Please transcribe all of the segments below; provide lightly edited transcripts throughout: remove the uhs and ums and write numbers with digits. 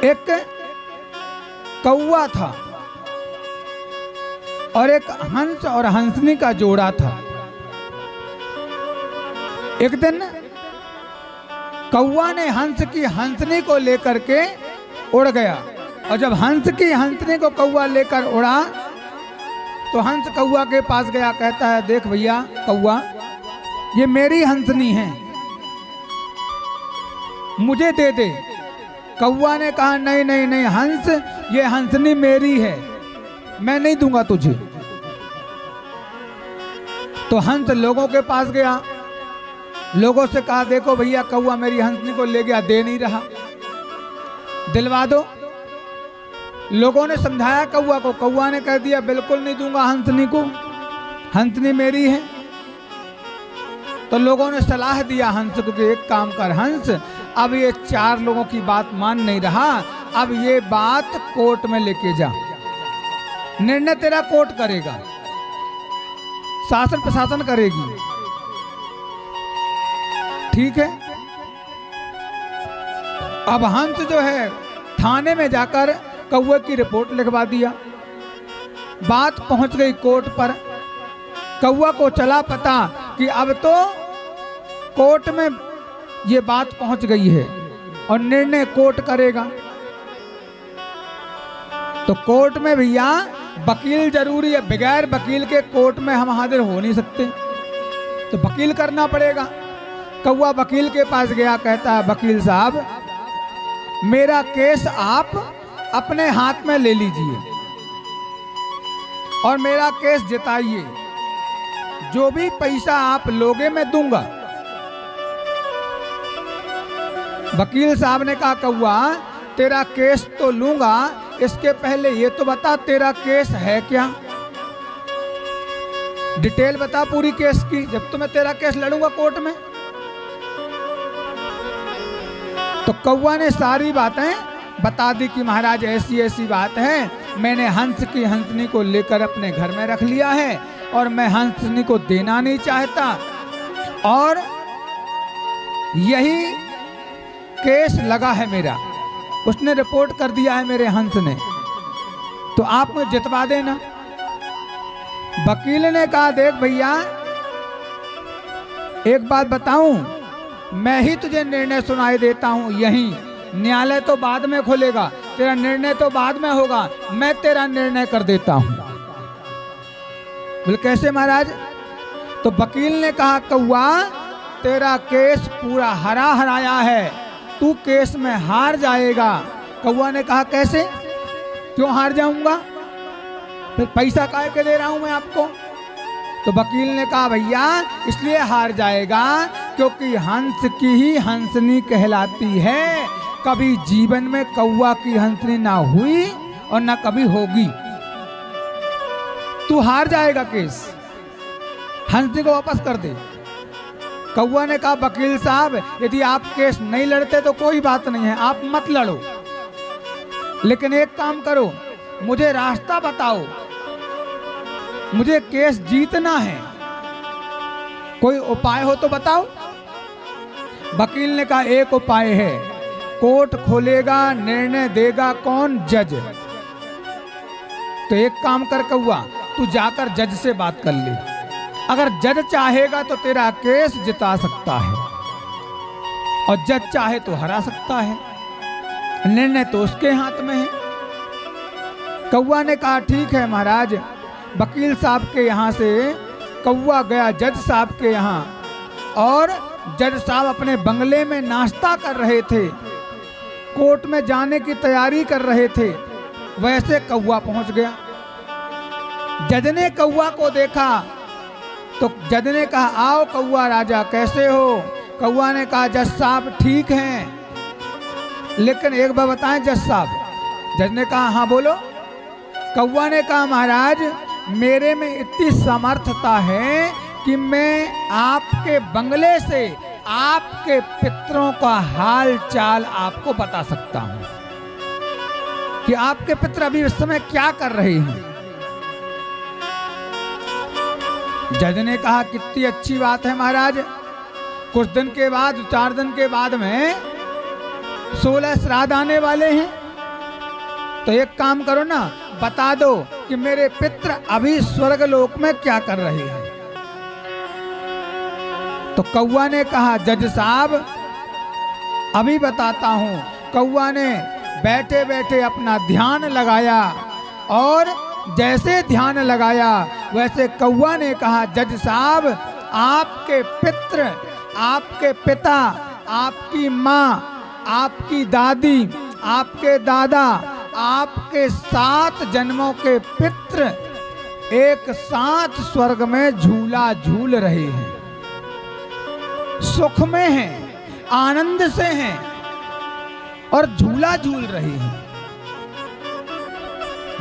एक कौवा था और एक हंस और हंसनी का जोड़ा था। एक दिन कौवा ने हंस की हंसनी को लेकर के उड़ गया, और जब हंस की हंसनी को कौवा लेकर उड़ा तो हंस कौवा के पास गया, कहता है देख भैया कौवा, ये मेरी हंसनी है, मुझे दे दे। कौवा ने कहा नहीं नहीं नहीं हंस, ये हंसनी मेरी है, मैं नहीं दूंगा तुझे। तो हंस लोगों के पास गया, लोगों से कहा देखो भैया कौवा मेरी हंसनी को ले गया, दे नहीं रहा, दिलवा दो। लोगों ने समझाया कौवा को, कौवा ने कह दिया बिल्कुल नहीं दूंगा हंसनी को, हंसनी मेरी है। तो लोगों ने सलाह दिया हंस को कि एक काम कर हंस, अब ये 4 लोगों की बात मान नहीं रहा, अब ये बात कोर्ट में लेके जा, निर्णय तेरा कोर्ट करेगा, शासन प्रशासन करेगी, ठीक है। अब हंस जो है थाने में जाकर कौवे की रिपोर्ट लिखवा दिया, बात पहुंच गई कोर्ट पर। कौवा को चला पता कि अब तो कोर्ट में ये बात पहुंच गई है और निर्णय कोर्ट करेगा। तो कोर्ट में भैया वकील जरूरी है, बगैर वकील के कोर्ट में हम हाजिर हो नहीं सकते, तो वकील करना पड़ेगा। कौवा वकील के पास गया, कहता है वकील साहब मेरा केस आप अपने हाथ में ले लीजिए और मेरा केस जिताइए, जो भी पैसा आप लोगे मैं दूंगा। वकील साहब ने कहा कौवा तेरा केस तो लूंगा, इसके पहले ये तो बता तेरा केस है क्या, डिटेल बता पूरी केस की, जब तो मैं तेरा केस लड़ूंगा कोर्ट में। तो कौवा ने सारी बातें बता दी कि महाराज ऐसी ऐसी बात है, मैंने हंस की हंसनी को लेकर अपने घर में रख लिया है और मैं हंसनी को देना नहीं चाहता, और यही केस लगा है मेरा, उसने रिपोर्ट कर दिया है मेरे हंस ने, तो आप मुझे जितवा देना। वकील ने कहा देख भैया एक बात बताऊं, मैं ही तुझे निर्णय सुनाई देता हूं, यहीं न्यायालय तो बाद में खुलेगा, तेरा निर्णय तो बाद में होगा, मैं तेरा निर्णय कर देता हूं। बोले कैसे महाराज? तो वकील ने कहा कौवा तेरा केस पूरा हरा हराया है, तू केस में हार जाएगा। कौवा ने कहा कैसे, क्यों हार जाऊंगा, फिर पैसा काहे के दे रहा हूं मैं आपको? तो वकील ने कहा भैया इसलिए हार जाएगा क्योंकि हंस की ही हंसनी कहलाती है, कभी जीवन में कौवा की हंसनी ना हुई और ना कभी होगी, तू हार जाएगा केस, हंसनी को वापस कर दे। कौवा ने कहा वकील साहब यदि आप केस नहीं लड़ते तो कोई बात नहीं है, आप मत लड़ो, लेकिन एक काम करो मुझे रास्ता बताओ, मुझे केस जीतना है, कोई उपाय हो तो बताओ। वकील ने कहा एक उपाय है, कोर्ट खोलेगा निर्णय देगा कौन, जज। तो एक काम कर कौवा तू जाकर जज से बात कर ले, अगर जज चाहेगा तो तेरा केस जिता सकता है और जज चाहे तो हरा सकता है, निर्णय तो उसके हाथ में है। कौवा ने कहा ठीक है महाराज। वकील साहब के यहाँ से कौवा गया जज साहब के यहाँ, और जज साहब अपने बंगले में नाश्ता कर रहे थे, कोर्ट में जाने की तैयारी कर रहे थे, वैसे कौवा पहुंच गया। जज ने कौवा को देखा तो जज ने कहा आओ कौवा राजा कैसे हो? कौवा ने कहा जज साहब ठीक हैं, लेकिन एक बार बताएं जज साहब। जज ने कहा हाँ बोलो। कौवा ने कहा महाराज मेरे में इतनी समर्थता है कि मैं आपके बंगले से आपके पितरों का हाल चाल आपको बता सकता हूं कि आपके पितर अभी इस समय क्या कर रहे हैं। जज ने कहा कितनी अच्छी बात है महाराज, कुछ दिन के बाद 4 दिन के बाद में 16 श्राद्ध आने वाले हैं, तो एक काम करो ना, बता दो कि मेरे पितर अभी स्वर्ग लोक में क्या कर रहे हैं। तो कौवा ने कहा जज साहब अभी बताता हूं। कौवा ने बैठे बैठे अपना ध्यान लगाया और जैसे ध्यान लगाया वैसे कौवा ने कहा जज साहब आपके पित्र, आपके पिता, आपकी माँ, आपकी दादी, आपके दादा, आपके 7 जन्मों के पित्र एक साथ स्वर्ग में झूला झूल रहे हैं, सुख में हैं, आनंद से हैं और झूला झूल रहे हैं।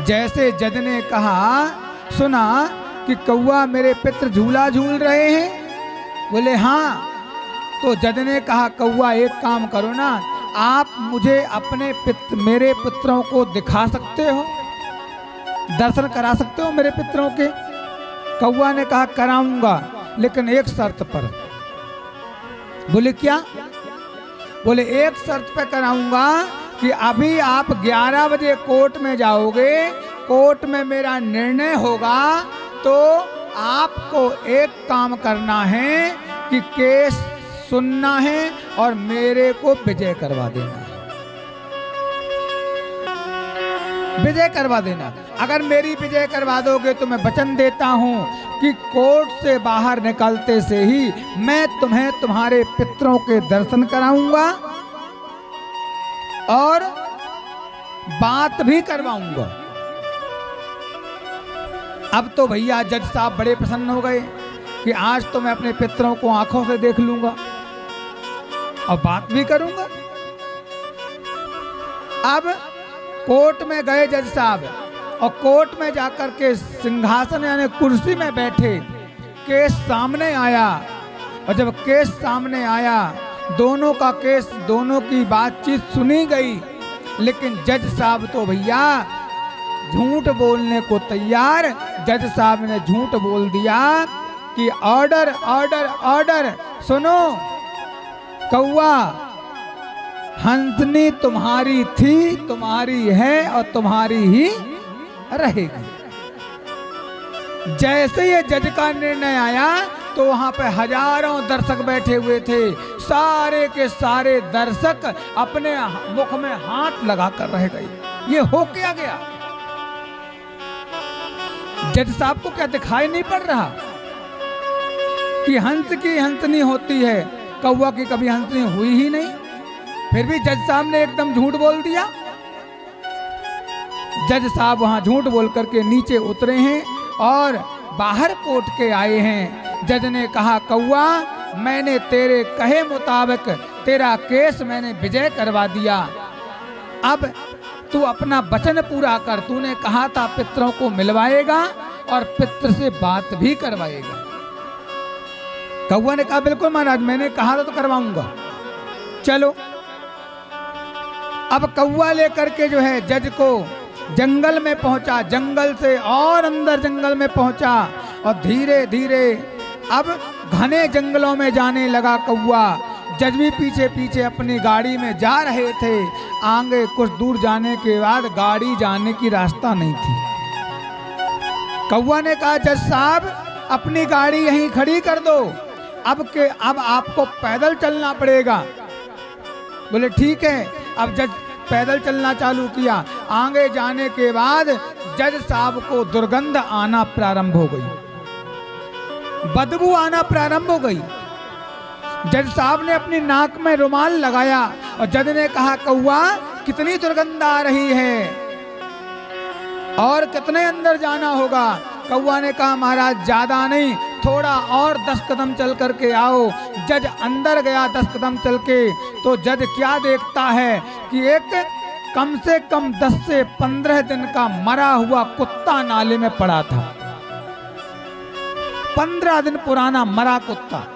जैसे जज ने कहा सुना कि कौवा मेरे पितर झूला झूल रहे हैं, बोले हाँ। तो जज ने कहा कौवा एक काम करो ना, आप मुझे अपने मेरे पुत्रों को दिखा सकते हो, दर्शन करा सकते हो मेरे पितरों के। कौवा ने कहा कराऊंगा, लेकिन एक शर्त पर। बोले क्या? बोले एक शर्त पे कराऊंगा कि अभी आप 11 बजे कोर्ट में जाओगे, कोर्ट में मेरा निर्णय होगा, तो आपको एक काम करना है कि केस सुनना है और मेरे को विजय करवा देना है, विजय करवा देना। अगर मेरी विजय करवा दोगे तो मैं वचन देता हूं कि कोर्ट से बाहर निकलते से ही मैं तुम्हें तुम्हारे पितरों के दर्शन कराऊंगा और बात भी करवाऊंगा। अब तो भैया जज साहब बड़े प्रसन्न हो गए कि आज तो मैं अपने पितरों को आंखों से देख लूंगा और बात भी करूंगा। अब कोर्ट में गए जज साहब और कोर्ट में जाकर के सिंहासन यानी कुर्सी में बैठे, केस सामने आया और जब केस सामने आया दोनों का केस, दोनों की बातचीत सुनी गई, लेकिन जज साहब तो भैया झूठ बोलने को तैयार। जज साहब ने झूठ बोल दिया कि ऑर्डर ऑर्डर ऑर्डर, सुनो कौवा, हंसनी तुम्हारी थी, तुम्हारी है और तुम्हारी ही रहेगी। जैसे ये जज का निर्णय आया तो वहां पे हजारों दर्शक बैठे हुए थे, सारे के सारे दर्शक अपने मुख में हाथ लगा कर रह गए। ये हो क्या गया? जज साहब को क्या दिखाई नहीं पड़ रहा कि हंस की हंसनी होती है, कौवा की कभी हंसनी हुई ही नहीं? फिर भी जज साहब ने एकदम झूठ बोल दिया। जज साहब वहां झूठ बोल करके नीचे उतरे हैं और बाहर कोर्ट के आए हैं। जज ने कहा कौवा, मैंने तेरे कहे मुताबिक तेरा केस मैंने विजय करवा दिया, अब तू अपना वचन पूरा कर। तूने कहा था पितरों को मिलवाएगा और पितर से बात भी करवाएगा। कौवा ने कहा बिल्कुल महाराज, मैंने कहा था तो करवाऊंगा, चलो। अब कौवा लेकर के जो है जज को जंगल में पहुंचा, जंगल से और अंदर जंगल में पहुंचा और धीरे धीरे अब घने जंगलों में जाने लगा कौवा। जज भी पीछे पीछे अपनी गाड़ी में जा रहे थे। आगे कुछ दूर जाने के बाद गाड़ी जाने की रास्ता नहीं थी। कौवा ने कहा जज साहब अपनी गाड़ी यहीं खड़ी कर दो, अब आपको पैदल चलना पड़ेगा। बोले ठीक है। अब जज पैदल चलना चालू किया। आगे जाने के बाद जज साहब को दुर्गंध आना प्रारंभ हो गई, बदबू आना प्रारंभ हो गई। जज साहब ने अपनी नाक में रुमाल लगाया और जज ने कहा कौवा कितनी दुर्गंध आ रही है और कितने अंदर जाना होगा? कौवा ने कहा महाराज ज्यादा नहीं, थोड़ा और 10 कदम चल करके आओ। जज अंदर गया 10 कदम चल के, तो जज क्या देखता है कि एक कम से कम 10 से 15 दिन का मरा हुआ कुत्ता नाले में पड़ा था। 15 दिन पुराना मरा कुत्ता,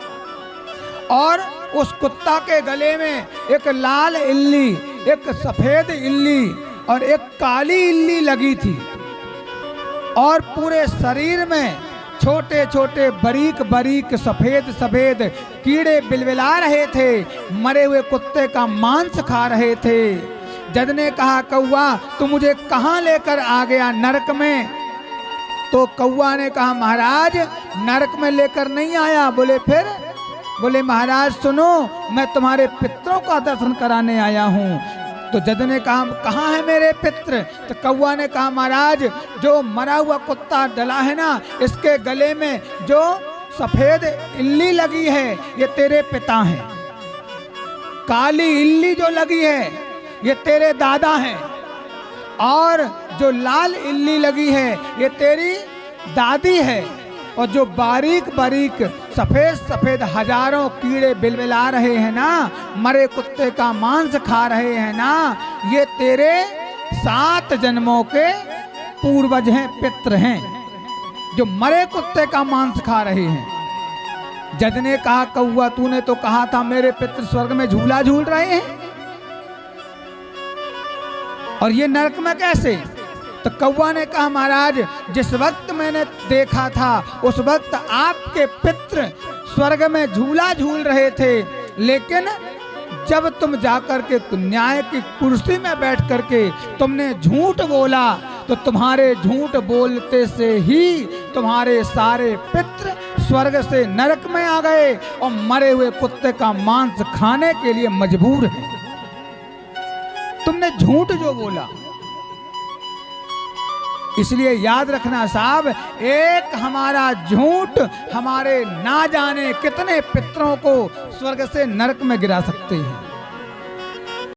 और उस कुत्ता के गले में एक लाल इल्ली, एक सफेद इल्ली और एक काली इल्ली लगी थी, और पूरे शरीर में छोटे छोटे बारीक बारीक सफेद सफेद कीड़े बिलबिला रहे थे, मरे हुए कुत्ते का मांस खा रहे थे। जज ने कहा कौवा तू मुझे कहाँ लेकर आ गया, नरक में? तो कौवा ने कहा महाराज नरक में लेकर नहीं आया। बोले फिर? बोले महाराज सुनो, मैं तुम्हारे पितरों का दर्शन कराने आया हूँ। तो जज ने कहा कहाँ है मेरे पित्र? तो कौवा ने कहा महाराज जो मरा हुआ कुत्ता डला है ना, इसके गले में जो सफेद इल्ली लगी है ये तेरे पिता हैं। काली इल्ली जो लगी है ये तेरे दादा हैं, और जो लाल इल्ली लगी है ये तेरी दादी है, और जो बारीक बारीक सफेद सफेद हजारों कीड़े बिलबिला रहे हैं ना, मरे कुत्ते का मांस खा रहे हैं ना, ये तेरे 7 जन्मों के पूर्वज हैं, पित्र हैं, जो मरे कुत्ते का मांस खा रहे हैं। जज ने कहा कौवा तूने तो कहा था मेरे पित्र स्वर्ग में झूला झूल रहे हैं, और ये नरक में कैसे? तो कौवा ने कहा महाराज जिस वक्त मैंने देखा था उस वक्त आपके पित्र स्वर्ग में झूला झूल रहे थे, लेकिन जब तुम जाकर के न्याय की कुर्सी में बैठ करके तुमने झूठ बोला, तो तुम्हारे झूठ बोलते से ही तुम्हारे सारे पित्र स्वर्ग से नरक में आ गए और मरे हुए कुत्ते का मांस खाने के लिए मजबूर हैं। तुमने झूठ जो बोला, इसलिए याद रखना साहब, एक हमारा झूठ हमारे ना जाने कितने पितरों को स्वर्ग से नरक में गिरा सकते हैं।